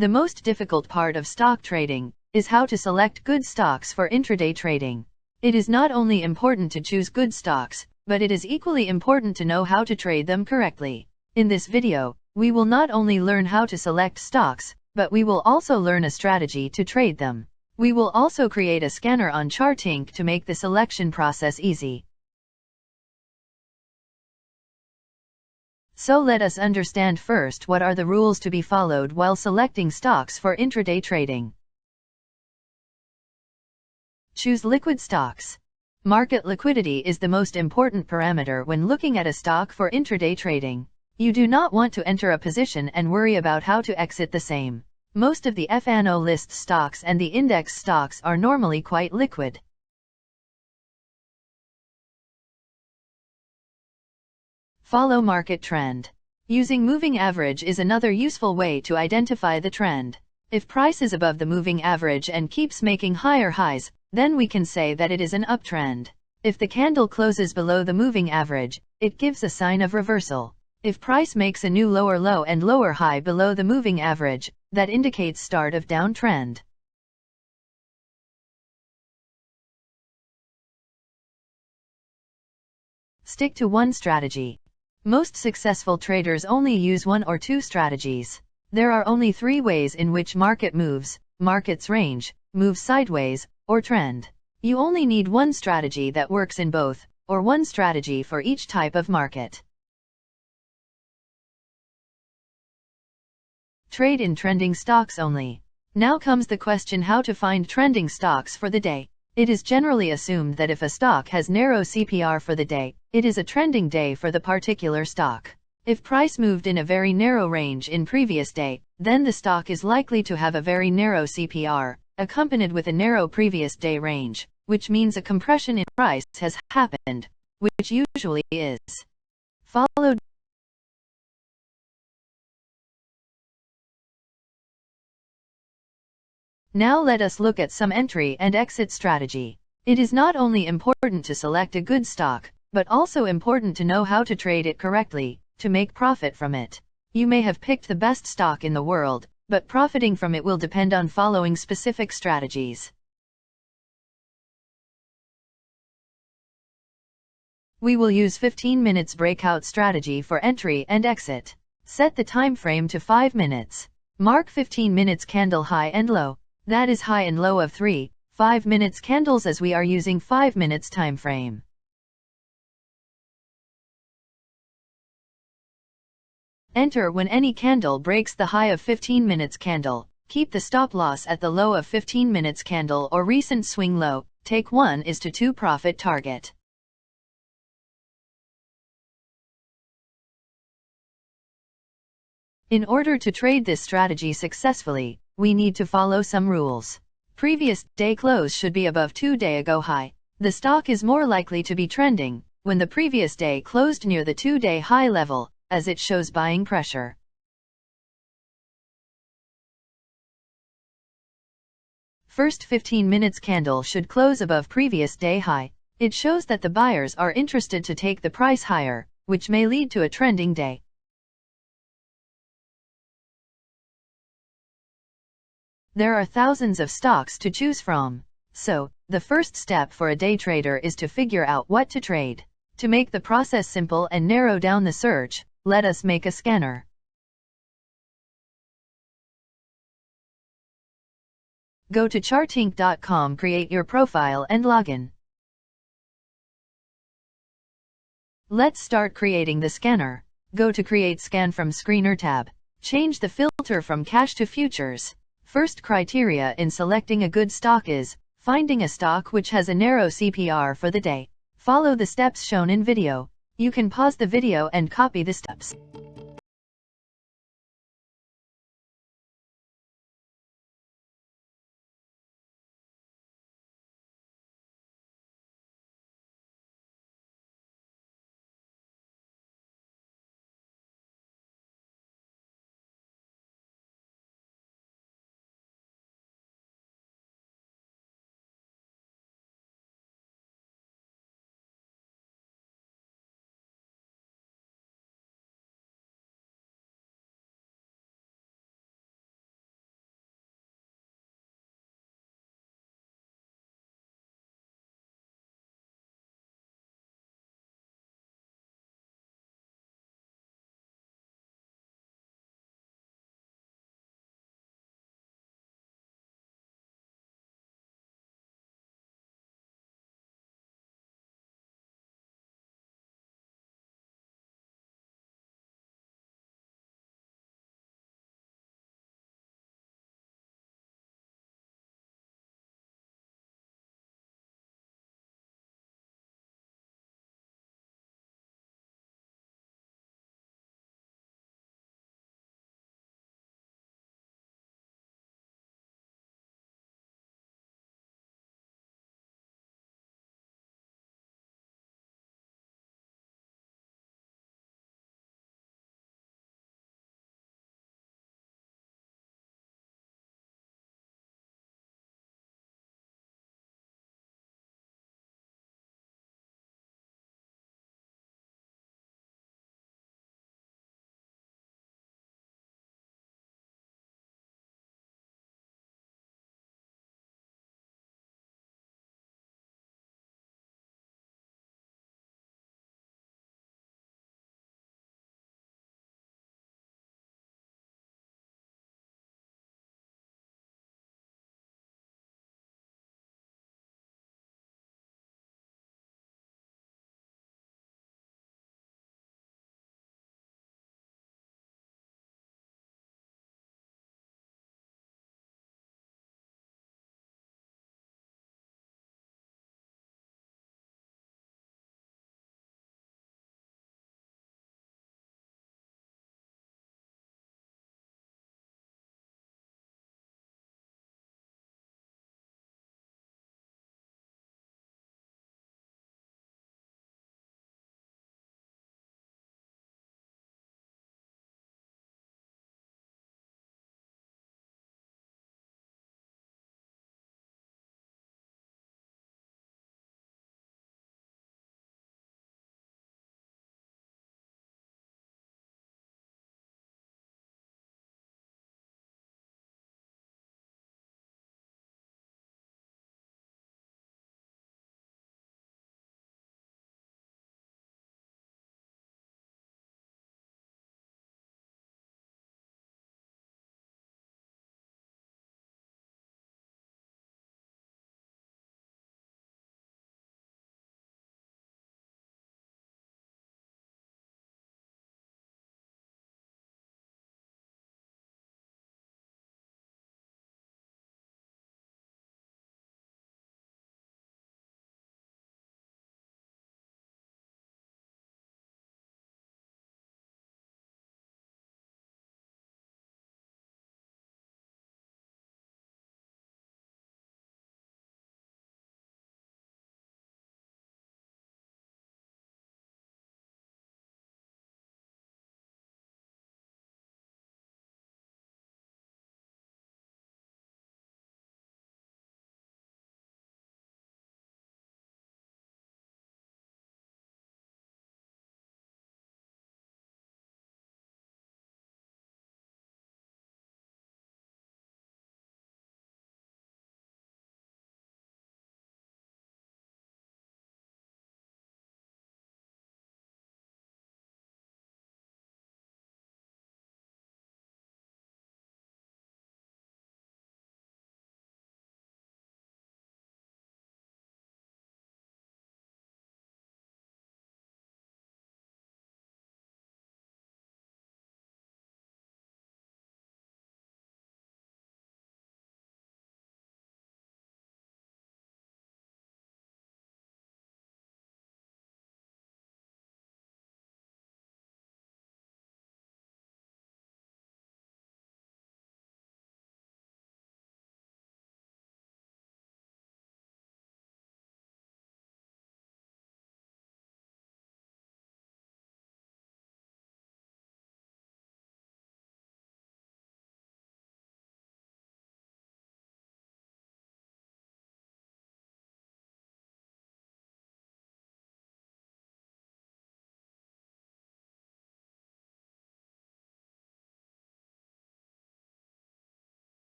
The most difficult part of stock trading is how to select good stocks for intraday trading. It is not only important to choose good stocks, but it is equally important to know how to trade them correctly. In this video, we will not only learn how to select stocks, but we will also learn a strategy to trade them. We will also create a scanner on Chartink to make the selection process easy. So let us understand first what are the rules to be followed while selecting stocks for intraday trading. Choose liquid stocks. Market liquidity is the most important parameter when looking at a stock for intraday trading. You do not want to enter a position and worry about how to exit the same. Most of the analyst stocks and the index stocks are normally quite liquid. Follow market trend. Using moving average is another useful way to identify the trend. If price is above the moving average and keeps making higher highs, then we can say that it is an uptrend. If the candle closes below the moving average, it gives a sign of reversal. If price makes a new lower low and lower high below the moving average, that indicates start of downtrend. Stick to one strategy. Most successful traders only use one or two strategies. There are only three ways in which market moves: market's range, move sideways, or trend. You only need one strategy that works in both, or one strategy for each type of market. Trade in trending stocks only. Now comes the question how to find trending stocks for the day. It is generally assumed that if a stock has narrow CPR for the day, it is a trending day for the particular stock. If price moved in a very narrow range in previous day, then the stock is likely to have a very narrow CPR, accompanied with a narrow previous day range, which means a compression in price has happened, which usually is followed. Now let us look at some entry and exit strategy. It is not only important to select a good stock, but also important to know how to trade it correctly, to make profit from it. You may have picked the best stock in the world, but profiting from it will depend on following specific strategies. We will use 15 minutes breakout strategy for entry and exit. Set the time frame to 5 minutes. Mark 15 minutes candle high and low. That is high and low of 3-5 minutes candles as we are using 5 minutes time frame. Enter when any candle breaks the high of 15 minutes candle. Keep the stop loss at the low of 15 minutes candle or recent swing low. Take 1:2 profit target. In order to trade this strategy successfully, we need to follow some rules. Previous day close should be above 2-day ago high. The stock is more likely to be trending when the previous day closed near the 2-day high level, as it shows buying pressure. First 15 minutes candle should close above previous day high. It shows that the buyers are interested to take the price higher, which may lead to a trending day. There are thousands of stocks to choose from. So, the first step for a day trader is to figure out what to trade. To make the process simple and narrow down the search, let us make a scanner. Go to chartink.com, create your profile and login. Let's start creating the scanner. Go to Create Scan from Screener tab. Change the filter from cash to futures. First criteria in selecting a good stock is finding a stock which has a narrow CPR for the day. Follow the steps shown in video. You can pause the video and copy the steps.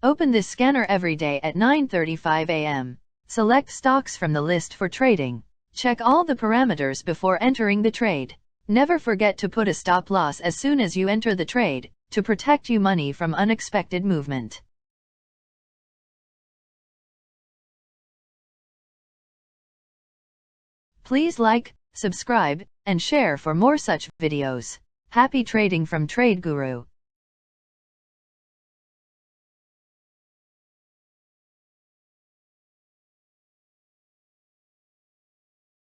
Open this scanner every day at 9:35 a.m. Select stocks from the list for trading. Check all the parameters before entering the trade. Never forget to put a stop loss as soon as you enter the trade, to protect your money from unexpected movement. Please like, subscribe, and share for more such videos. Happy trading from Trade Guru.